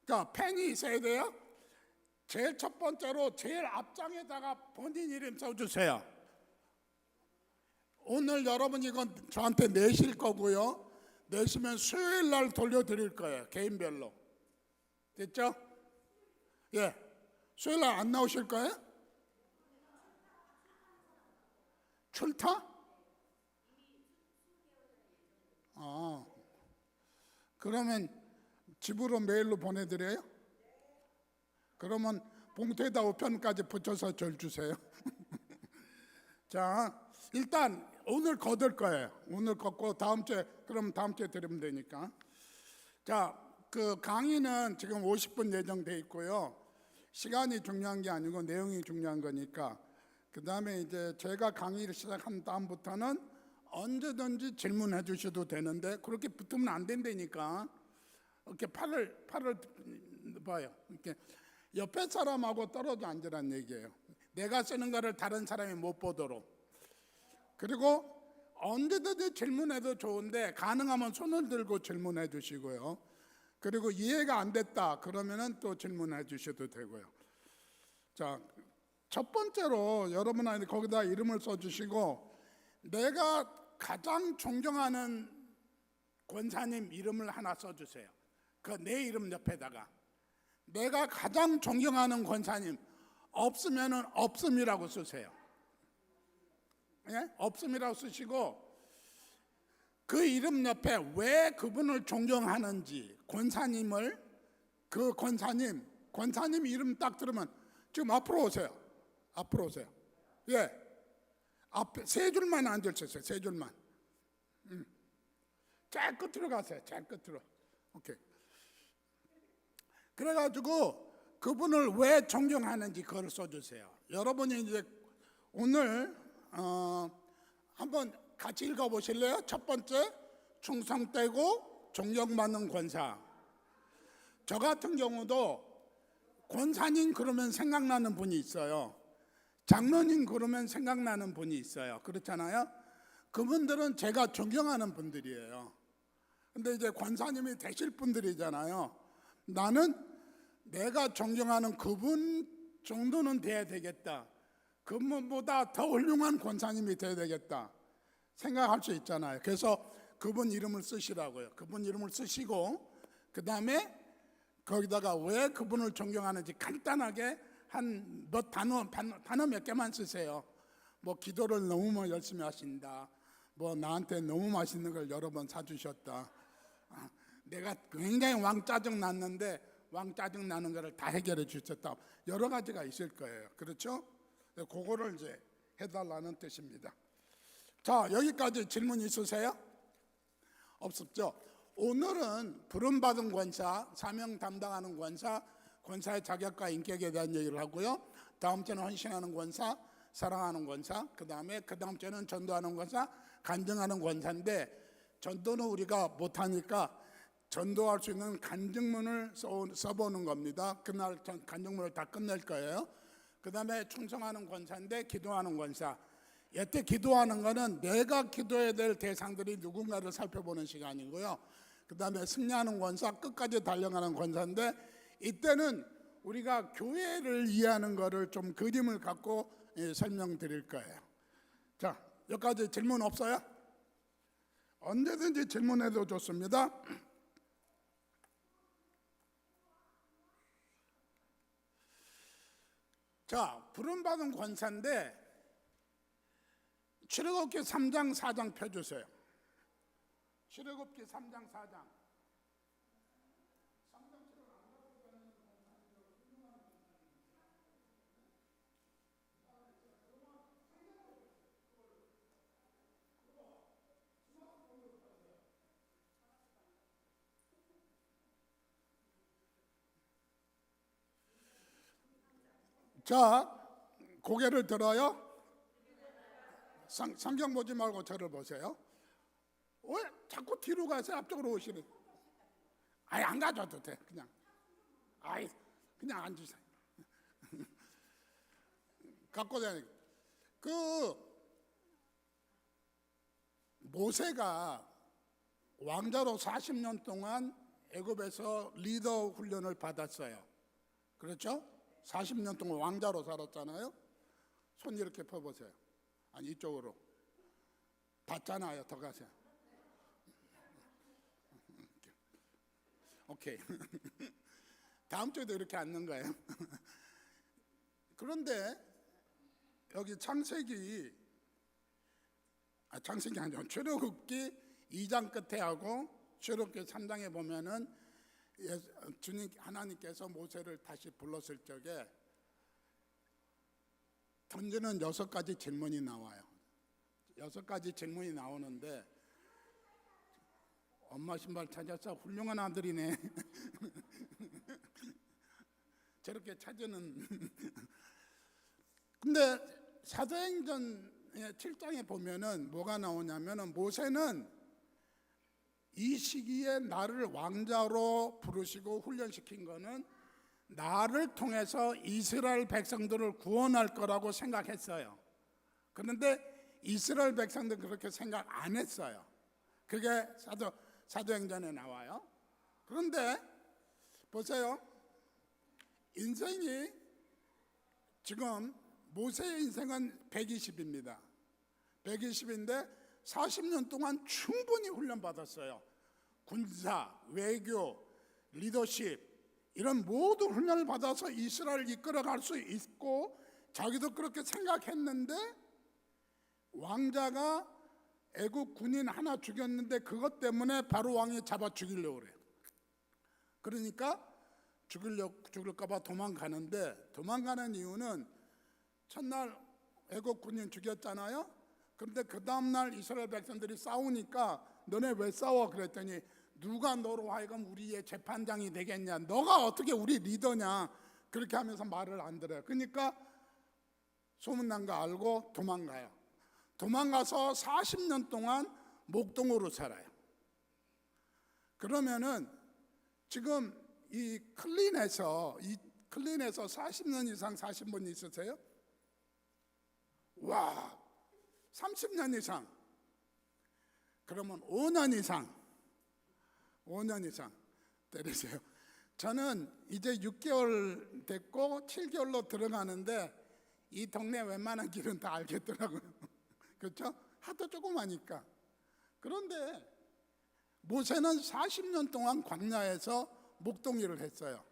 자, 펜이 있어야 돼요. 제일 첫 번째로 제일 앞장에다가 본인 이름 써주세요. 오늘 여러분 이건 저한테 내실 거고요. 내시면 수요일 날 돌려드릴 거예요. 개인별로. 됐죠? 예. 수요일 날 안 나오실 거예요? 출타? 그러면 집으로 메일로 보내드려요? 그러면 봉투에다 우편까지 붙여서 절 주세요. 자, 일단 오늘 거둘 거예요. 오늘 걷고 다음 주에, 그럼 다음 주에 드리면 되니까. 자, 그 강의는 지금 50분 예정돼 있고요. 시간이 중요한 게 아니고 내용이 중요한 거니까. 그 다음에 이제 제가 강의를 시작한 다음부터는 언제든지 질문해 주셔도 되는데 그렇게 붙으면 안 된다니까. 이렇게 팔을 봐요. 이렇게 옆에 사람하고 떨어져 앉으란 얘기예요. 내가 쓰는 거를 다른 사람이 못 보도록. 그리고 언제든지 질문해도 좋은데 가능하면 손을 들고 질문해 주시고요. 그리고 이해가 안 됐다 그러면은 또 질문해 주셔도 되고요. 자, 첫 번째로 여러분한테 거기다 이름을 써주시고, 내가 가장 존경하는 권사님 이름을 하나 써주세요. 그 내 이름 옆에다가 내가 가장 존경하는 권사님, 없으면은 없음이라고 쓰세요. 예? 없음이라고 쓰시고 그 이름 옆에 왜 그분을 존경하는지, 권사님을, 그 권사님 이름 딱 들으면 지금 앞으로 오세요. 앞으로 오세요. 예. 앞에 세 줄만 앉으셨어요. 세 줄만. 제일 끝으로 가세요. 제일 끝으로. 오케이. 그래가지고 그분을 왜 존경하는지 그걸 써주세요. 여러분이 이제 오늘 한번 같이 읽어보실래요? 첫 번째, 충성되고 존경받는 권사. 저 같은 경우도 권사님 그러면 생각나는 분이 있어요. 장로님 그러면 생각나는 분이 있어요. 그렇잖아요. 그분들은 제가 존경하는 분들이에요. 근데 이제 권사님이 되실 분들이잖아요. 나는 내가 존경하는 그분 정도는 돼야 되겠다. 그분보다 더 훌륭한 권사님이 돼야 되겠다 생각할 수 있잖아요. 그래서 그분 이름을 쓰시라고요. 그분 이름을 쓰시고 그 다음에 거기다가 왜 그분을 존경하는지 간단하게 한 몇 단어 몇 개만 쓰세요. 뭐 기도를 너무 열심히 하신다. 뭐 나한테 너무 맛있는 걸 여러 번 사주셨다. 내가 굉장히 왕 짜증 났는데 왕 짜증 나는 거를 다 해결해 주셨다. 여러 가지가 있을 거예요. 그렇죠? 그거를 이제 해달라는 뜻입니다. 자, 여기까지 질문 있으세요? 없었죠? 오늘은 부름받은 권사, 사명 담당하는 권사, 권사의 자격과 인격에 대한 얘기를 하고요. 다음 주는 헌신하는 권사, 사랑하는 권사, 그 다음 주는 전도하는 권사, 간증하는 권사인데, 전도는 우리가 못하니까 전도할 수 있는 간증문을 써보는 겁니다. 그날 간증문을 다 끝낼 거예요. 그 다음에 충성하는 권사인데 기도하는 권사. 이때 기도하는 거는 내가 기도해야 될 대상들이 누군가를 살펴보는 시간이고요. 그 다음에 승리하는 권사, 끝까지 달려가는 권사인데, 이때는 우리가 교회를 이해하는 거를 좀 그림을 갖고 설명드릴 거예요. 자, 여기까지 질문 없어요? 언제든지 질문해도 좋습니다. 자, 부름받은 권사인데 출애굽기 3장 4장 펴주세요. 출애굽기 3장 4장. 자, 고개를 들어요. 성경 보지 말고 저를 보세요. 왜 자꾸 뒤로 가서 앞쪽으로 오시는? 아예 안 가져도 돼. 그냥 아예 그냥 앉으세요. 갖고 다니. 그 모세가 왕자로 40년 동안 애굽에서 리더 훈련을 받았어요. 그렇죠? 40년 동안 왕자로 살았잖아요. 손 이렇게 펴보세요. 아니, 이쪽으로. 닿잖아요. 더 가세요. 오케이. 다음 주에도 이렇게 앉는 거예요. 그런데 여기 창세기 아니죠. 출애굽기 2장 끝에 하고 출애굽기 3장에 보면은 주님 하나님께서 모세를 다시 불렀을 적에 던지는 6가지 질문이 나와요. 6가지 질문이 나오는데 엄마 신발 찾았어? 훌륭한 아들이네. 저렇게 찾으는. 근데 사도행전 7장에 보면은 뭐가 나오냐면은 모세는 이 시기에 나를 왕자로 부르시고 훈련시킨 거는 나를 통해서 이스라엘 백성들을 구원할 거라고 생각했어요. 그런데 이스라엘 백성들 그렇게 생각 안 했어요. 그게 사도행전에 나와요. 그런데 보세요. 인생이 지금 모세의 인생은 120입니다. 120인데 40년 동안 충분히 훈련받았어요. 군사, 외교, 리더십 이런 모든 훈련을 받아서 이스라엘을 이끌어갈 수 있고 자기도 그렇게 생각했는데 왕자가 애국 군인 하나 죽였는데 그것 때문에 바로 왕이 잡아 죽이려고 그래요. 그러니까 죽을까 봐 도망가는데 도망가는 이유는 첫날 애국 군인 죽였잖아요. 그런데 그 다음날 이스라엘 백성들이 싸우니까 너네 왜 싸워? 그랬더니 누가 너로 하여금 우리의 재판장이 되겠냐? 너가 어떻게 우리 리더냐? 그렇게 하면서 말을 안 들어요. 그러니까 소문난 거 알고 도망가요. 도망가서 40년 동안 목동으로 살아요. 그러면은 지금 이 클린에서 40년 이상 사신 분 있으세요? 와, 30년 이상. 그러면 5년 이상 때리세요. 저는 이제 6개월 됐고 7개월로 들어가는데 이 동네 웬만한 길은 다 알겠더라고요. 그렇죠? 하도 조그마니까. 그런데 모세는 40년 동안 광야에서 목동일을 했어요.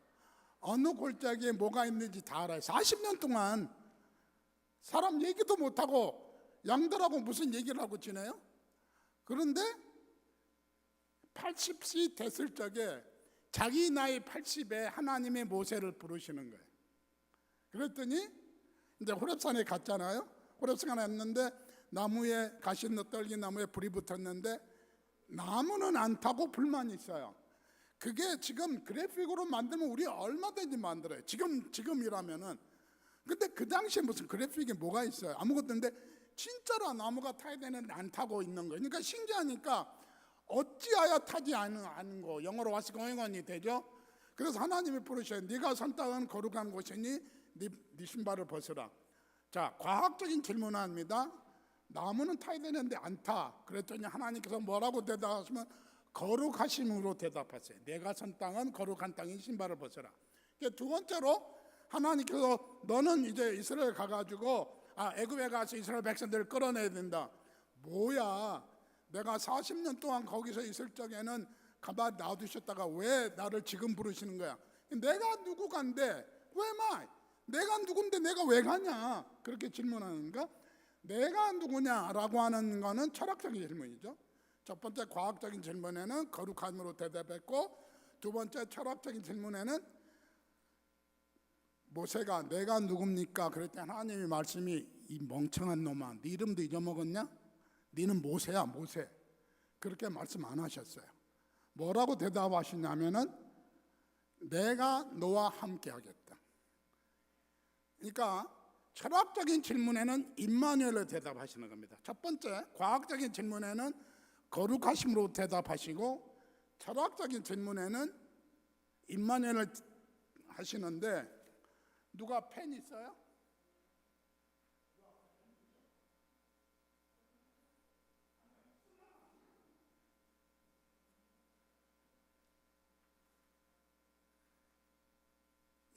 어느 골짜기에 뭐가 있는지 다 알아요. 40년 동안 사람 얘기도 못하고 양들하고 무슨 얘기를 하고 지내요? 그런데 80이 됐을 적에 자기 나이 80에 하나님의 모세를 부르시는 거예요. 그랬더니 이제 호렙산에 갔잖아요. 호렙산에 갔는데 나무에 가시떨기 나무에 불이 붙었는데 나무는 안 타고 불만 있어요. 그게 지금 그래픽으로 만들면 우리 얼마든지 만들어요. 지금이라면은. 근데 그 당시에 무슨 그래픽이 뭐가 있어요? 아무것도 없는데 진짜로 나무가 타야 되는데 안 타고 있는 거예요. 그러니까 신기하니까 어찌하여 타지 않은 거. 영어로 와서 going 되죠. 그래서 하나님이 부르셔요. 네가 선 땅은 거룩한 곳이니 네 신발을 벗으라. 자, 과학적인 질문을 합니다. 나무는 타야 되는데 안 타. 그랬더니 하나님께서 뭐라고 대답하시면 거룩하심으로 대답하세요. 내가 선 땅은 거룩한 땅인 신발을 벗어라. 두 번째로 하나님께서 너는 이제 이스라엘 가가지고 애굽에 가서 이스라엘 백성들을 끌어내야 된다. 뭐야? 내가 40년 동안 거기서 있을 적에는 가만히 놔두셨다가 왜 나를 지금 부르시는 거야? 내가 누구 간데 왜 말? 내가 누군데 내가 왜 가냐? 그렇게 질문하는가? 내가 누구냐라고 하는 거는 철학적인 질문이죠. 첫 번째 과학적인 질문에는 거룩함으로 대답했고, 두 번째 철학적인 질문에는 모세가 내가 누굽니까? 그랬더니 하나님의 말씀이 이 멍청한 놈아, 네 이름도 잊어먹었냐? 네는 모세야, 모세. 그렇게 말씀 안 하셨어요. 뭐라고 대답하시냐면은 내가 너와 함께 하겠다. 그러니까 철학적인 질문에는 임마누엘로 대답하시는 겁니다. 첫 번째 과학적인 질문에는 거룩하심으로 대답하시고, 철학적인 질문에는 임마누엘을 하시는데, 누가 펜 있어요?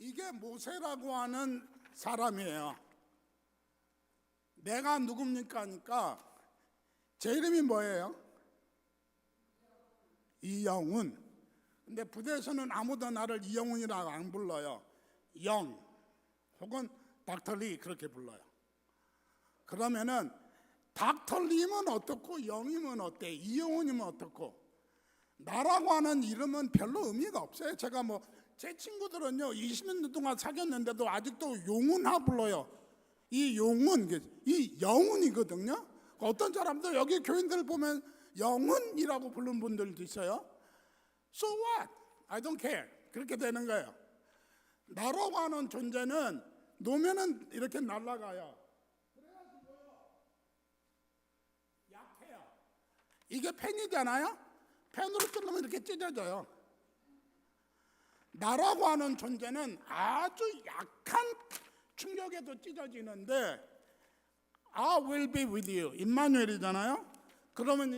이게 모세라고 하는 사람이에요. 내가 누굽니까 하니까 제 이름이 뭐예요? 이영훈. 근데 부대에서는 아무도 나를 이영훈이라고 안 불러요. 영 혹은 닥터리 그렇게 불러요. 그러면은 닥터리면 어떻고 영이면 어때? 이영훈이면 어떻고? 나라고 하는 이름은 별로 의미가 없어요. 제가 제 친구들은요 20년 동안 사귀었는데도 아직도 용훈하 불러요. 이 용훈, 이 영훈이거든요. 어떤 사람들 여기 교인들 보면 영훈이라고 부르는 분들도 있어요. So what? I don't care. 그렇게 되는 거예요. 나라고 하는 존재는 놓으면은 이렇게 날아가요. 그래가지고요 약해요. 이게 펜이잖아요. 펜으로 뜯으면 이렇게 찢어져요. 나라고 하는 존재는 아주 약한 충격에도 찢어지는데 I will be with you. 임마누엘이잖아요. 그러면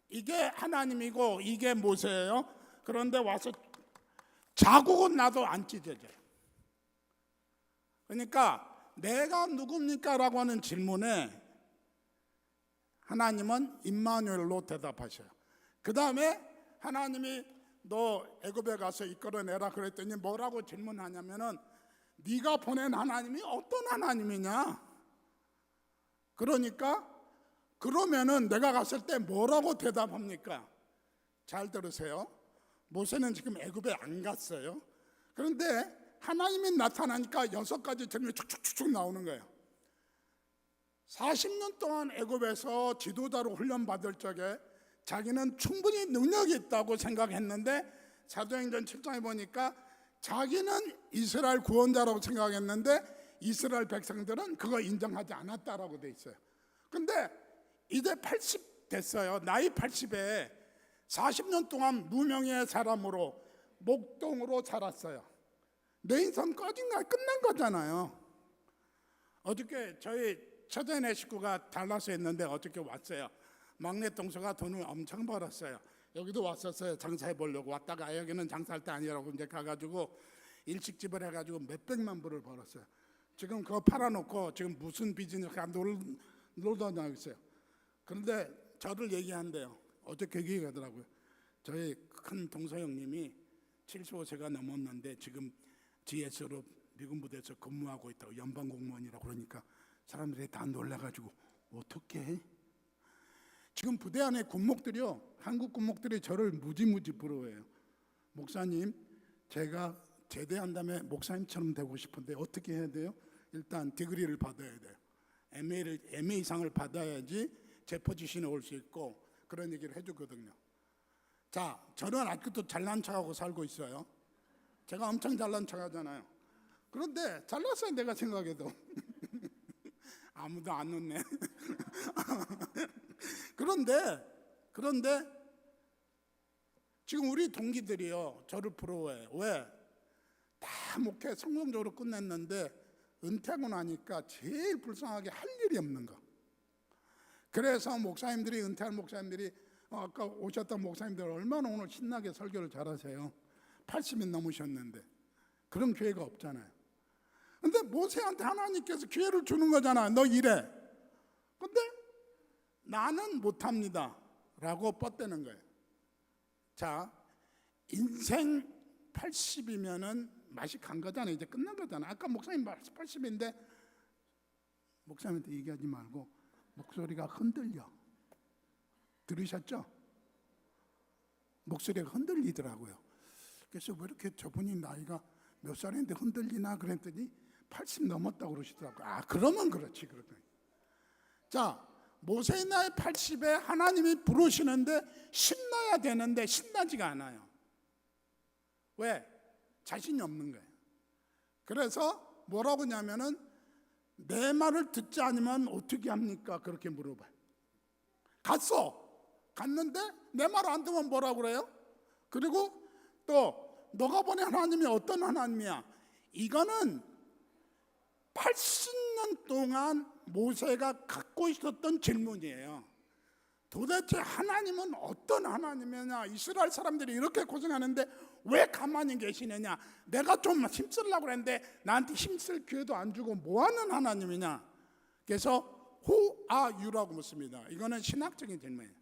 이게 하나님이고 이게 모세예요. 그런데 와서 자국은 나도 안 찢어져요. 그러니까 내가 누굽니까? 라고 하는 질문에 하나님은 임마누엘로 대답하셔요. 그 다음에 하나님이 너 애굽에 가서 이끌어내라 그랬더니 뭐라고 질문하냐면은 네가 보낸 하나님이 어떤 하나님이냐? 그러니까 그러면은 내가 갔을 때 뭐라고 대답합니까? 잘 들으세요. 모세는 지금 애굽에 안 갔어요. 그런데 하나님이 나타나니까 6가지 질문이 축축축축 나오는 거예요. 40년 동안 애굽에서 지도자로 훈련받을 적에 자기는 충분히 능력이 있다고 생각했는데 사도행전 7장에 보니까 자기는 이스라엘 구원자라고 생각했는데 이스라엘 백성들은 그거 인정하지 않았다라고 돼 있어요. 근데 이제 80 됐어요. 나이 80에 40년 동안 무명의 사람으로 목동으로 자랐어요. 내 인생 꺼진가 끝난 거잖아요. 어저께 저희 처제네 식구가 달라스에 있는데 어저께 왔어요. 막내 동서가 돈을 엄청 벌었어요. 여기도 왔었어요. 장사해 보려고 왔다가 여기는 장사할 때 아니라고 이제 가가지고 일식집을 해가지고 몇백만 불을 벌었어요. 지금 그거 팔아놓고 지금 무슨 비즈니스가 놀다 나고 있어요. 그런데 저를 얘기한대요. 어저께 얘기가 하더라고요. 저희 큰 동서 형님이 75세가 넘었는데 지금 GS로 미군 부대에서 근무하고 있다고 연방 공무원이라고 그러니까 사람들이 다 놀라가지고 어떻게 해? 지금 부대 안에 군목들이요, 한국 군목들이 저를 무지무지 부러워해요. 목사님, 제가 제대한 다음에 목사님처럼 되고 싶은데 어떻게 해야 돼요? 일단 디그리를 받아야 돼요. MA 이상을 받아야지 제 포지션에 올 수 있고 그런 얘기를 해주거든요. 자, 저는 아직도 잘난 척하고 살고 있어요. 제가 엄청 잘난 척하잖아요. 그런데 잘났어요, 내가 생각해도. 아무도 안 웃네. 그런데 지금 우리 동기들이요 저를 부러워해요. 왜? 다 목회 성공적으로 끝냈는데 은퇴하고 나니까 제일 불쌍하게 할 일이 없는 거. 그래서 목사님들이 은퇴한 목사님들이 아까 오셨던 목사님들 얼마나 오늘 신나게 설교를 잘하세요. 80이 넘으셨는데 그런 기회가 없잖아요. 근데 모세한테 하나님께서 기회를 주는 거잖아. 너 일해. 근데 나는 못합니다 라고 뻗대는 거예요. 자, 인생 80이면은 맛이 간 거잖아. 이제 끝난 거잖아. 아까 목사님 80인데 목사님한테 얘기하지 말고 목소리가 흔들려. 들으셨죠? 목소리가 흔들리더라고요. 그래서 왜 이렇게 저분이 나이가 몇 살인데 흔들리나 그랬더니 80 넘었다고 그러시더라고요. 아, 그러면 그렇지. 그러더니. 자, 모세의 나이 80에 하나님이 부르시는데 신나야 되는데 신나지가 않아요. 왜? 자신이 없는 거예요. 그래서 뭐라고 하냐면은 내 말을 듣지 않으면 어떻게 합니까? 그렇게 물어봐요. 갔는데 내 말 안 듣면 뭐라고 그래요? 그리고 또 너가 보낸 하나님이 어떤 하나님이야? 이거는 80년 동안 모세가 갖고 있었던 질문이에요. 도대체 하나님은 어떤 하나님이냐? 이스라엘 사람들이 이렇게 고생하는데 왜 가만히 계시느냐? 내가 좀 힘쓰려고 했는데 나한테 힘쓸 기회도 안 주고 뭐하는 하나님이냐? 그래서 Who are you라고 묻습니다. 이거는 신학적인 질문이에요.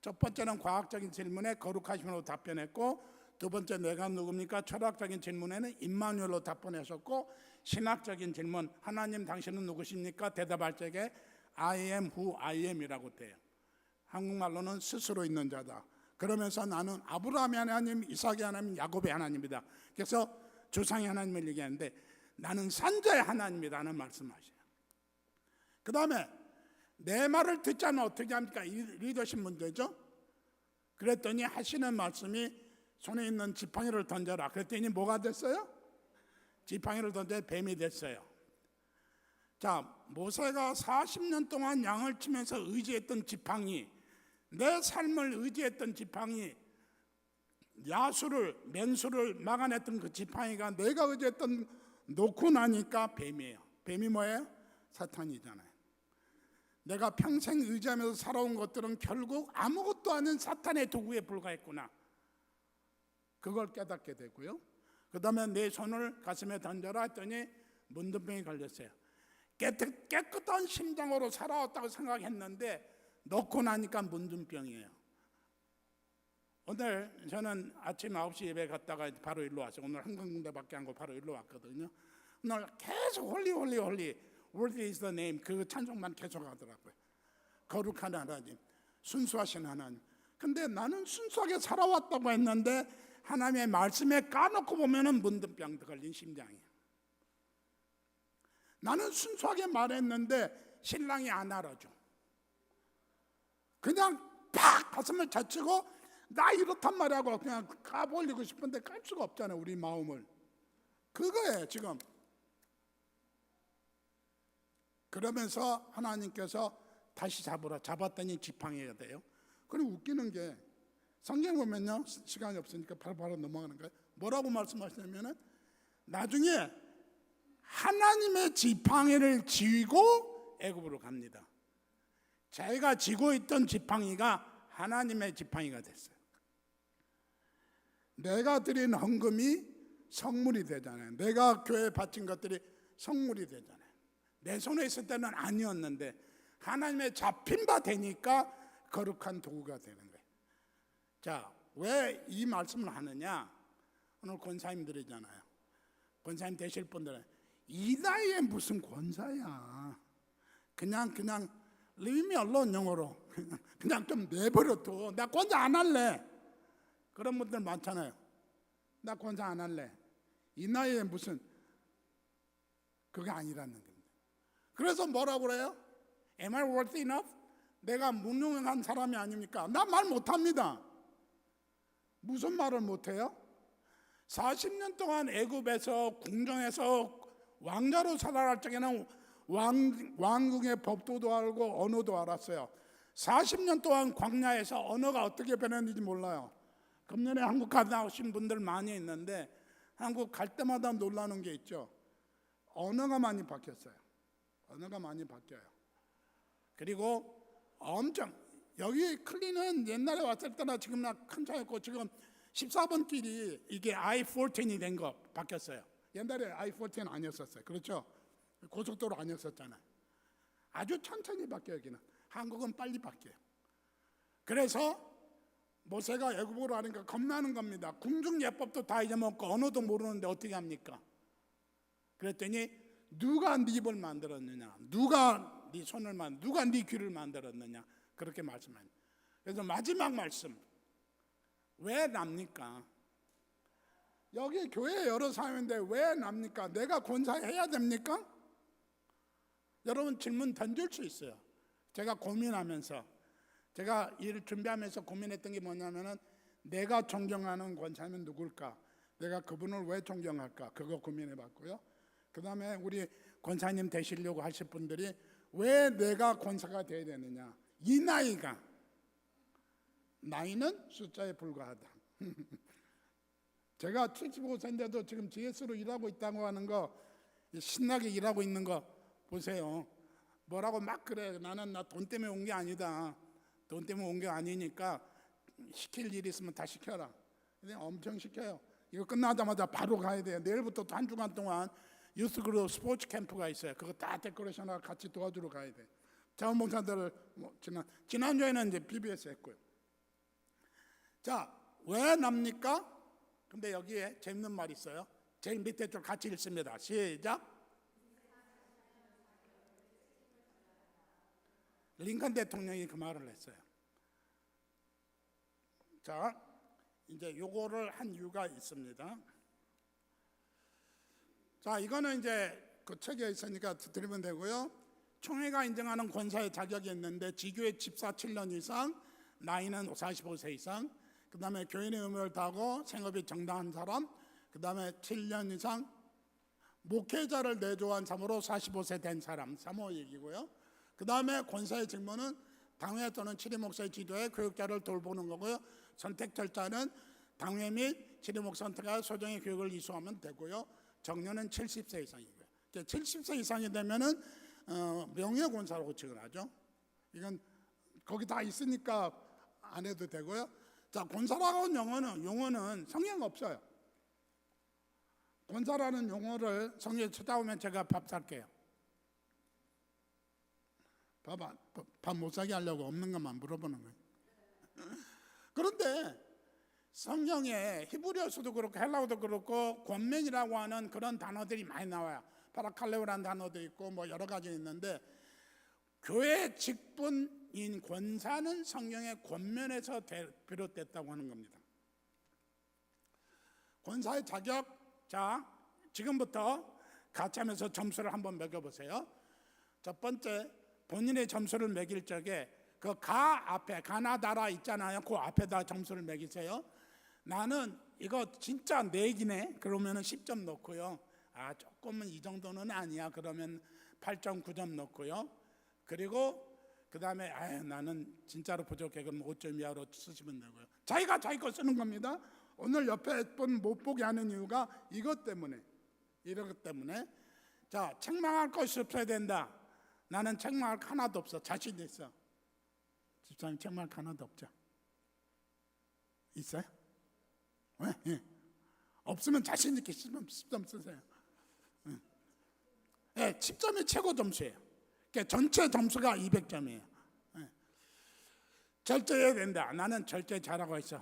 첫 번째는 과학적인 질문에 거룩하심으로 답변했고, 두 번째 내가 누굽니까? 철학적인 질문에는 임마누엘로 답변했었고, 신학적인 질문 하나님 당신은 누구십니까? 대답할 적에 I am who I am이라고 돼요. 한국말로는 스스로 있는 자다. 그러면서 나는 아브라함의 하나님, 이삭의 하나님, 야곱의 하나님이다. 그래서 조상의 하나님을 얘기하는데 나는 산자의 하나님이라는 말씀하셔요. 그 다음에 내 말을 듣지 않으면 어떻게 합니까? 리더십 문제죠. 그랬더니 하시는 말씀이 손에 있는 지팡이를 던져라. 그랬더니 뭐가 됐어요? 지팡이를 던져 뱀이 됐어요. 자, 모세가 40년 동안 양을 치면서 의지했던 지팡이, 내 삶을 의지했던 지팡이, 야수를, 맹수를 막아냈던 그 지팡이가 내가 의지했던 놓고 나니까 뱀이에요. 뱀이 뭐예요? 사탄이잖아요. 내가 평생 의지하면서 살아온 것들은 결국 아무것도 아닌 사탄의 도구에 불과했구나. 그걸 깨닫게 되고요. 그 다음에 내 손을 가슴에 던져라 했더니 문둥병이 걸렸어요. 깨끗한 심장으로 살아왔다고 생각했는데 넣고 나니까 문둥병이에요. 오늘 저는 아침 9시 예배 갔다가 바로 일로 왔어요. 오늘 한강대밖에 안 가고 바로 일로 왔거든요. 오늘 계속 홀리 Worthy is the name 그 찬송만 계속 하더라고요. 거룩한 하나님, 순수하신 하나님. 근데 나는 순수하게 살아왔다고 했는데 하나님의 말씀에 까놓고 보면은 문둥병 걸린 심장이에요. 나는 순수하게 말했는데 신랑이 안 알아줘. 그냥 팍 가슴을 젖히고 나 이렇단 말이라고 그냥 까버리고 싶은데 깔 수가 없잖아요. 우리 마음을. 그거예요 지금. 그러면서 하나님께서 다시 잡았더니 지팡이가 돼요. 그리고 웃기는 게 성경 보면요, 시간이 없으니까 바로 넘어가는 거예요. 뭐라고 말씀하시냐면은 나중에 하나님의 지팡이를 쥐고 애굽으로 갑니다. 자기가 쥐고 있던 지팡이가 하나님의 지팡이가 됐어요. 내가 드린 헌금이 성물이 되잖아요. 내가 교회에 바친 것들이 성물이 되잖아요. 내 손에 있을 때는 아니었는데 하나님의 잡힌 바 되니까 거룩한 도구가 되는 거예요. 자, 왜 이 말씀을 하느냐? 오늘 권사님들이잖아요. 권사님 되실 분들은 이 나이에 무슨 권사야? 그냥 leave me alone 영어로 그냥 좀 내버려둬. 나 권사 안 할래. 그런 분들 많잖아요. 나 권사 안 할래. 이 나이에 무슨 그게 아니라는 겁니다. 그래서 뭐라고 그래요? Am I worthy enough? 내가 무능한 사람이 아닙니까? 나 말 못합니다. 무슨 말을 못해요? 40년 동안 애굽에서 궁정에서 왕자로 살아갈 적에는 왕궁의 법도도 알고 언어도 알았어요. 40년 동안 광야에서 언어가 어떻게 변했는지 몰라요. 금년에 한국 갔다 오신 분들 많이 있는데 한국 갈 때마다 놀라는 게 있죠. 언어가 많이 바뀌었어요. 언어가 많이 바뀌어요. 그리고 엄청 여기 클린은 옛날에 왔을 때나 지금 나 큰 차였고 지금 14번 길이 이게 I-14이 된 거 바뀌었어요. 옛날에 I-14 아니었었어요. 그렇죠? 고속도로 아니었었잖아요. 아주 천천히 바뀌어요. 여기는 한국은 빨리 바뀌어요. 그래서 모세가 애굽으로 하니까 겁나는 겁니다. 궁중 예법도 다 잊어먹고 언어도 모르는데 어떻게 합니까? 그랬더니 누가 네 입을 만들었느냐? 누가 네 손을 누가 네 귀를 만들었느냐? 그렇게 말씀합니다. 그래서 마지막 말씀 왜 납니까? 여기 교회 여러 사람인데 왜 납니까? 내가 권사해야 됩니까? 여러분 질문 던질 수 있어요. 제가 고민하면서 제가 일을 준비하면서 고민했던 게 뭐냐면은 내가 존경하는 권사님은 누굴까? 내가 그분을 왜 존경할까? 그거 고민해봤고요. 그 다음에 우리 권사님 되시려고 하실 분들이 왜 내가 권사가 돼야 되느냐? 이 나이는 숫자에 불과하다. 제가 75세인데도 지금 GS로 일하고 있다고 하는 거 신나게 일하고 있는 거 보세요. 뭐라고 막 그래. 나는 나 돈 때문에 온 게 아니다. 돈 때문에 온 게 아니니까 시킬 일이 있으면 다 시켜라. 근데 엄청 시켜요. 이거 끝나자마자 바로 가야 돼요. 내일부터 또 한 주간 동안 유스그룹 스포츠 캠프가 있어요. 그거 다 데코레이션하고 같이 도와주러 가야 돼. 자원봉사자들 지난주에는 이제 BBS 했고요. 자, 왜 납니까? 근데 여기에 재밌는 말이 있어요. 제일 밑에 줄 같이 읽습니다. 시작. 링컨 대통령이 그 말을 했어요. 자, 이제 요거를 한 이유가 있습니다. 자, 이거는 이제 그 책에 있으니까 드리면 되고요. 총회가 인정하는 권사의 자격이 있는데 지교회 집사 7년 이상, 나이는 45세 이상, 그 다음에 교인의 의무를 다하고 생업이 정당한 사람, 그 다음에 7년 이상 목회자를 내조한 사람으로 45세 된 사람, 3호 얘기고요. 그 다음에 권사의 직무는 당회 또는 치리 목사의 지도에 교육자를 돌보는 거고요. 선택 절차는 당회 및 치리 목사 선택하여 소정의 교육을 이수하면 되고요. 정년은 70세 이상이고요. 70세 이상이 되면은 명예권사라고 측은하죠. 이건 거기 다 있으니까 안 해도 되고요. 자, 권사라고 하는 용어는 성경 없어요. 권사라는 용어를 성경에 찾아오면 제가 밥 살게요. 봐봐, 밥 못 사게 하려고 없는 것만 물어보는 거예요. 그런데 성경에 히브리어서도 그렇고 헬라어도 그렇고 권면이라고 하는 그런 단어들이 많이 나와요. 파라칼레오라는 단어도 있고 뭐 여러 가지 있는데 교회 직분인 권사는 성경의 권면에서 비롯됐다고 하는 겁니다. 권사의 자격, 자 지금부터 같이 하면서 점수를 한번 매겨보세요. 첫 번째, 본인의 점수를 매길 적에 그 가 앞에 가나다라 있잖아요. 그 앞에다 점수를 매기세요. 나는 이거 진짜 내기네 그러면 10점 넣고요. 아 조금은 이 정도는 아니야 그러면 8.9점 넣고요. 그리고 그 다음에 나는 진짜로 부족해 그럼 5점 이하로 쓰시면 되고요. 자기가 자기 거 쓰는 겁니다. 오늘 옆에 분 못 보게 하는 이유가 이것 때문에, 이것 때문에. 자, 책망할 것이 없어야 된다. 나는 책망할 거 하나도 없어. 자신 있어. 집사님 책망할 거 하나도 없죠? 있어요? 왜? 예. 없으면 자신 있게 10점 쓰세요. 예, 10점이 최고 점수예요. 그러니까 전체 점수가 200점이에요. 예. 절제해야 된다. 나는 절제 잘하고 있어.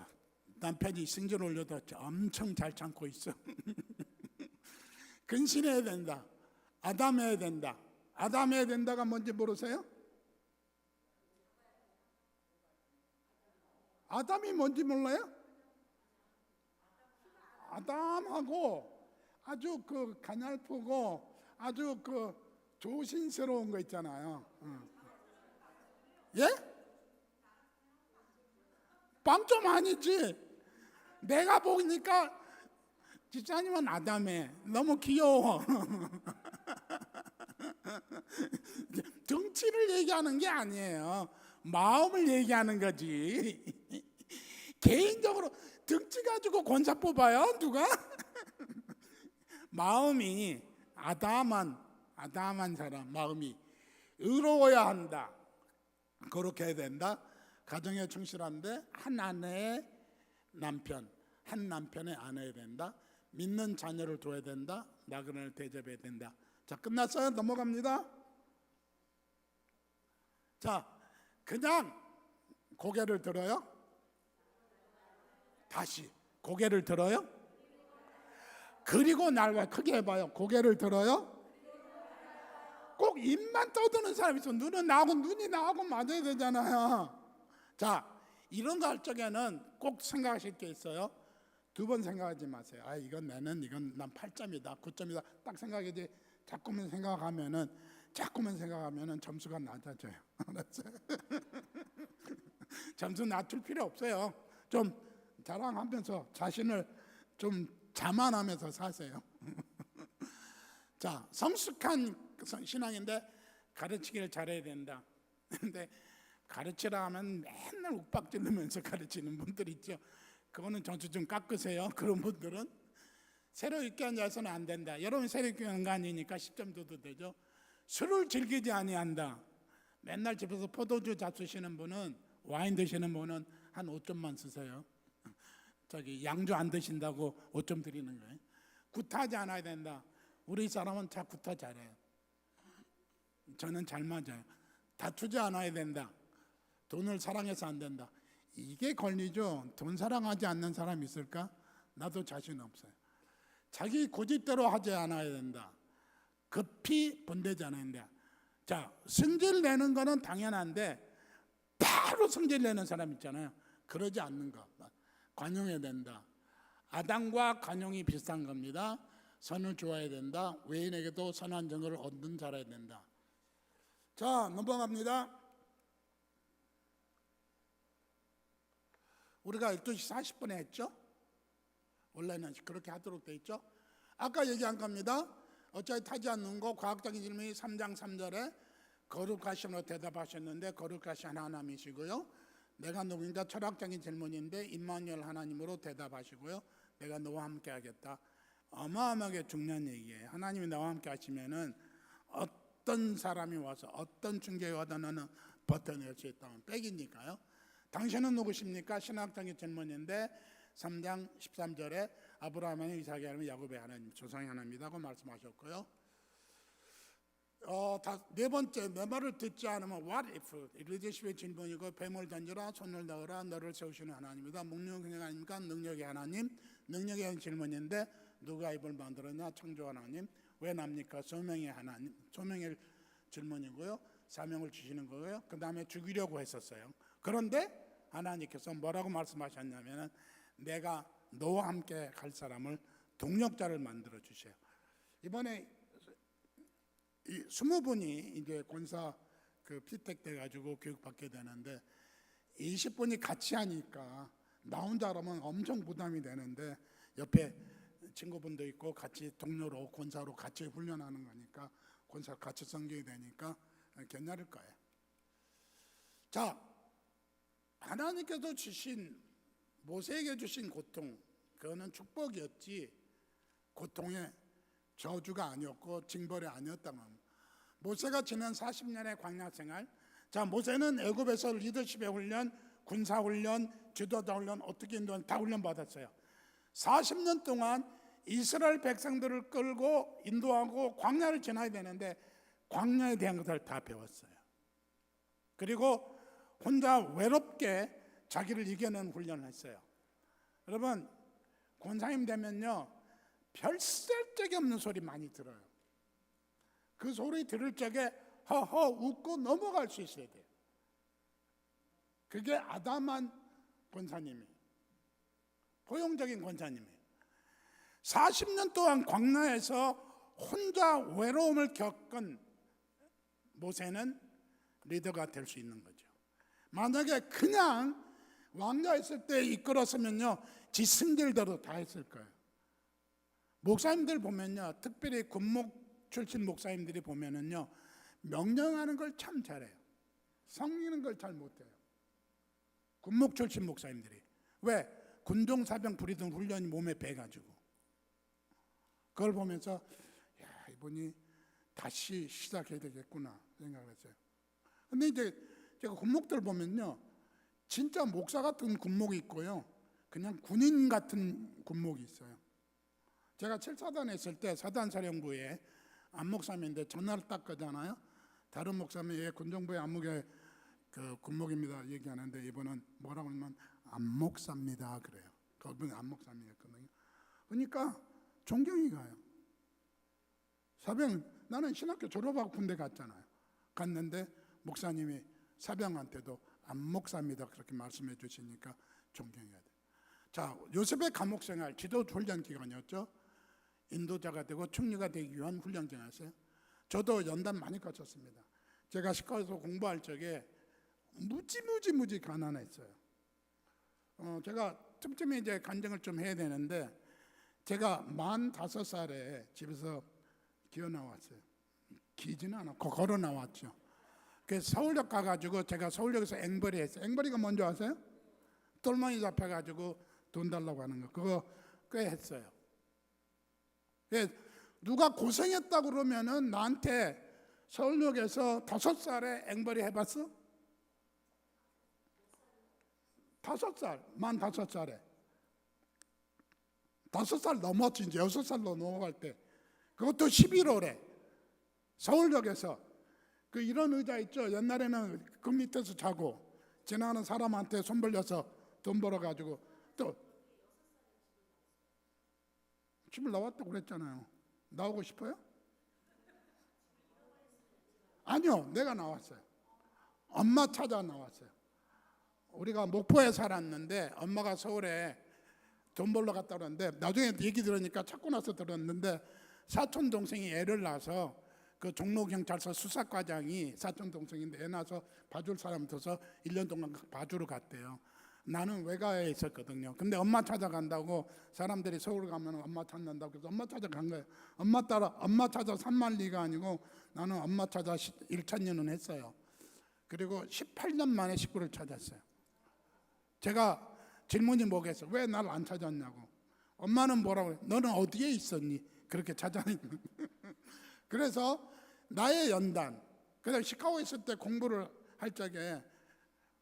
남편이 승질 올려도 엄청 잘 참고 있어. 근신해야 된다. 아담해야 된다. 아담해야 된다가 뭔지 모르세요? 아담이 뭔지 몰라요? 아담하고 아주 그 가냘프고 아주 그 조신스러운 거 있잖아요. 예? 빵 좀 아니지. 내가 보니까 집사님은 아담해. 너무 귀여워. 덩치를 얘기하는 게 아니에요. 마음을 얘기하는 거지. 개인적으로 덩치 가지고 권사 뽑아요? 누가? 마음이 아담한 사람, 마음이 의로워야 한다. 그렇게 해야 된다. 가정에 충실한데 한 아내의 남편, 한 남편의 아내야 된다. 믿는 자녀를 둬야 된다. 나그네를 대접해야 된다. 자, 끝났어요? 넘어갑니다. 자, 그냥 고개를 들어요? 다시 고개를 들어요? 그리고 날 크게 해봐요. 고개를 들어요? 꼭 입만 떠드는 사람이 있어. 눈이 나하고 맞아야 되잖아요. 자, 이런 거 할 적에는 꼭 생각하실 게 있어요. 두 번 생각하지 마세요. 이건 난 8점이다, 9점이다. 딱 생각이지. 자꾸만 생각하면은 점수가 낮아져요. 알았어요? 점수 낮출 필요 없어요. 좀 자랑하면서 자신을 좀 자만하면서 사세요. 자, 성숙한 신앙인데 가르치기를 잘해야 된다. 근데 가르치라 하면 맨날 욱박지르면서 가르치는 분들 있죠. 그거는 점수 좀 깎으세요. 그런 분들은 새로 읽게 앉아서는 안 된다. 여러분 새로 읽게 한 거 아니니까 10점 줘도 되죠. 술을 즐기지 아니한다. 맨날 집에서 포도주 잡수시는 분은 와인 드시는 분은 한 5점만 쓰세요. 저기 양주 안 드신다고 5점 드리는 거예요. 굿하지 않아야 된다. 우리 사람은 다 굿하 잘해요. 저는 잘 맞아요. 다투지 않아야 된다. 돈을 사랑해서 안 된다. 이게 권리죠. 돈 사랑하지 않는 사람 있을까? 나도 자신 없어요. 자기 고집대로 하지 않아야 된다. 급히 번대지 않아야 된다. 자, 성질 내는 거는 당연한데 바로 성질 내는 사람 있잖아요. 그러지 않는 거. 관용해야 된다. 아담과 관용이 비슷한 겁니다. 선을 좋아해야 된다. 외인에게도 선한 정을 얻는 자라야 된다. 자, 넘어갑니다. 우리가 12시 40분에 했죠? 원래는 그렇게 하도록 돼 있죠? 아까 얘기한 겁니다. 어차피 타지 않는 거 과학적인 질문이 3장 3절에 거룩하심으로 대답하셨는데 거룩하신 하나님이시고요. 내가 누구인가 철학적인 질문인데 임마누엘 하나님으로 대답하시고요. 내가 너와 함께 하겠다. 어마어마하게 중요한 얘기예요. 하나님이 나와 함께 하시면은 어떤 사람이 와서 어떤 충격이 와도 너는 버텨낼 수 있다면 백이니까요. 당신은 누구십니까? 신학적인 질문인데 3장 13절에 아브라함의 이삭의 하나님 야곱의 하나님 조상의 하나님이라고 말씀하셨고요. 네 번째, 내 말을 듣지 않으면 what if 리더십의 질문이고 뱀을 던져라 손을 넣어라 너를 세우시는 하나님이다. 묵능의 하나님과 능력의 하나님. 능력의 질문인데 누가 입을 만들었냐? 창조 하나님. 왜 납니까? 소명의 하나님. 소명의 질문이고요. 사명을 주시는 거고요. 그 다음에 죽이려고 했었어요. 그런데 하나님께서 뭐라고 말씀하셨냐면은 내가 너와 함께 갈 사람을 동력자를 만들어 주세요. 이번에 20분이 이제 권사 피택돼 가지고 교육받게 되는데 20분이 같이 하니까 나 혼자 하면 엄청 부담이 되는데 옆에 친구분도 있고 같이 동료로 권사로 같이 훈련하는 거니까 권사 같이 섬기게 되니까 괜찮을 거예요. 자, 하나님께서 주신 모세에게 주신 고통 그거는 축복이었지 고통의 저주가 아니었고 징벌이 아니었다면 모세가 지난 40년의 광야 생활. 자, 모세는 애굽에서 리더십의 훈련, 군사 훈련, 지도자 훈련, 어떻게 인도하는 다 훈련 받았어요. 40년 동안 이스라엘 백성들을 끌고 인도하고 광야를 지나야 되는데 광야에 대한 것을 다 배웠어요. 그리고 혼자 외롭게 자기를 이겨내는 훈련을 했어요. 여러분, 권사님 되면요 별 쓸데기 없는 소리 많이 들어요. 그 소리 들을 적에 허허 웃고 넘어갈 수 있어야 돼요. 그게 아담한 권사님이에요. 포용적인 권사님이에요. 40년 동안 광야에서 혼자 외로움을 겪은 모세는 리더가 될 수 있는 거죠. 만약에 그냥 왕자 있을 때 이끌었으면요 지 승질대로 다 했을 거예요. 목사님들 보면요 특별히 군목 출신 목사님들이 보면은요 명령하는 걸 참 잘해요. 섬기는 걸 잘 못해요. 군목 출신 목사님들이. 왜? 군종사병 부리던 훈련이 몸에 배가지고 그걸 보면서 야 이분이 다시 시작해야 되겠구나 생각을 했어요. 근데 이제 제가 군목들 보면요 진짜 목사 같은 군목이 있고요 그냥 군인 같은 군목이 있어요. 제가 7사단 했을 때 사단사령부에 안목사님인데 전화를 딱 거잖아요. 다른 목사님이 예, 군정부의 안목의 군목입니다 얘기하는데 이분은 뭐라고 하면 안목사입니다 그래요. 그분이 안목사님이었거든요. 그러니까 존경이 가요. 사병 나는 신학교 졸업하고 군대 갔잖아요. 갔는데 목사님이 사병한테도 안목사입니다 그렇게 말씀해 주시니까 존경해야 돼요. 자, 요셉의 감옥생활 지도 훈련 기간이었죠. 인도자가 되고 총리가 되기 위한 훈련 기간이었어요. 저도 연단 많이 거쳤습니다. 제가 시카고에서 공부할 적에 무지 가난했어요. 제가 틈틈이 이제 간증을 좀 해야 되는데 제가 45살에 집에서 기어 나왔어요. 기지는 않았고 걸어 나왔죠. 그래서 서울역 가가지고 제가 서울역에서 앵벌이 했어요. 앵벌이가 뭔지 아세요? 똘망이 잡혀가지고 돈 달라고 하는 거 그거 꽤 했어요. 누가 고생했다 그러면은 나한테 서울역에서 5살에 앵벌이 해봤어? 만 5살에 5살 넘었지, 이제 6살로 넘어갈 때, 그것도 11월에 서울역에서 그 이런 의자 있죠. 옛날에는 그 밑에서 자고 지나가는 사람한테 손 벌려서 돈 벌어가지고 또 집을 나왔다고 그랬잖아요. 나오고 싶어요? 아니요, 내가 나왔어요. 엄마 찾아 나왔어요. 우리가 목포에 살았는데 엄마가 서울에 돈 벌러 갔다 그러는데 나중에 얘기 들으니까 찾고 나서 들었는데 사촌 동생이 애를 낳아서 그 종로경찰서 수사과장이 사촌 동생인데 애 낳아서 봐줄 사람 둬서 1년 동안 봐주러 갔대요. 나는 외가에 있었거든요. 근데 엄마 찾아간다고 사람들이 서울 가면 엄마 찾는다고 그래서 엄마 찾아간 거예요. 엄마 찾아 3만리가 아니고 나는 엄마 찾아 1,000년은 했어요. 그리고 18년 만에 식구를 찾았어요. 제가 질문이 뭐겠어? 왜 날 안 찾았냐고. 엄마는 뭐라고 그래? 너는 어디에 있었니? 그렇게 찾아내는. 그래서 나의 연단. 그다음 시카고에 있을 때 공부를 할 적에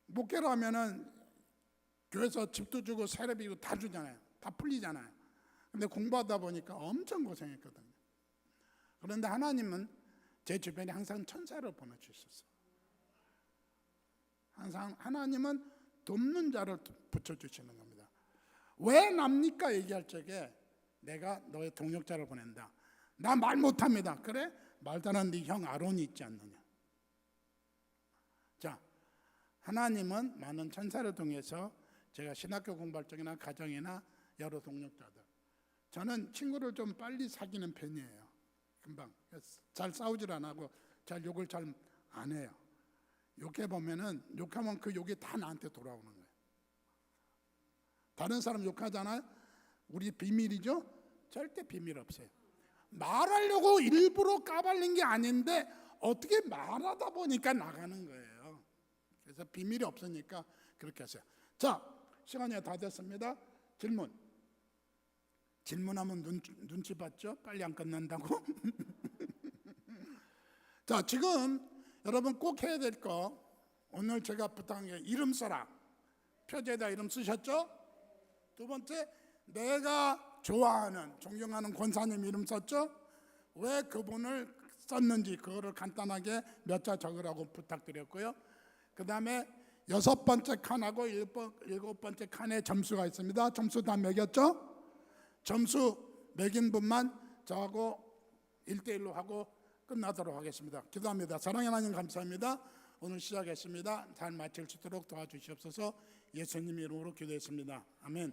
목회를 하면은 교회에서 집도 주고 세례비도 다 주잖아요. 다 풀리잖아요. 근데 공부하다 보니까 엄청 고생했거든요. 그런데 하나님은 제 주변에 항상 천사를 보내주셨어요. 항상 하나님은 돕는 자를 붙여주시는 겁니다. 왜 납니까? 얘기할 적에 내가 너의 동력자를 보낸다. 나 말 못합니다. 그래? 말 잘하는 네 형 아론이 있지 않느냐. 자, 하나님은 많은 천사를 통해서 제가 신학교 공부할 적이나 가정이나 여러 동력자들, 저는 친구를 좀 빨리 사귀는 편이에요. 금방 잘 싸우질 안 하고 잘 욕을 잘 안 해요. 욕해보면은 욕하면 그 욕이 다 나한테 돌아오는 거예요. 다른 사람 욕하잖아요. 우리 비밀이죠? 절대 비밀 없어요. 말하려고 일부러 까발린 게 아닌데 어떻게 말하다 보니까 나가는 거예요. 그래서 비밀이 없으니까 그렇게 하세요. 자, 시간이 다 됐습니다. 질문하면 눈치 봤죠? 빨리 안 끝난다고. 자, 지금 여러분 꼭 해야 될 거, 오늘 제가 부탁한 게 이름 써라. 표지에다 이름 쓰셨죠? 두 번째, 내가 좋아하는 존경하는 권사님 이름 썼죠? 왜 그분을 썼는지 그거를 간단하게 몇 자 적으라고 부탁드렸고요. 그 다음에 6번째 칸하고 7번째 칸에 점수가 있습니다. 점수 다 매겼죠? 점수 매긴 분만 저하고 1대1로 하고 끝나도록 하겠습니다. 기도합니다. 사랑의 하나님 감사합니다. 오늘 시작했습니다. 잘 마칠 수 있도록 도와주시옵소서. 예수님 이름으로 기도했습니다. 아멘.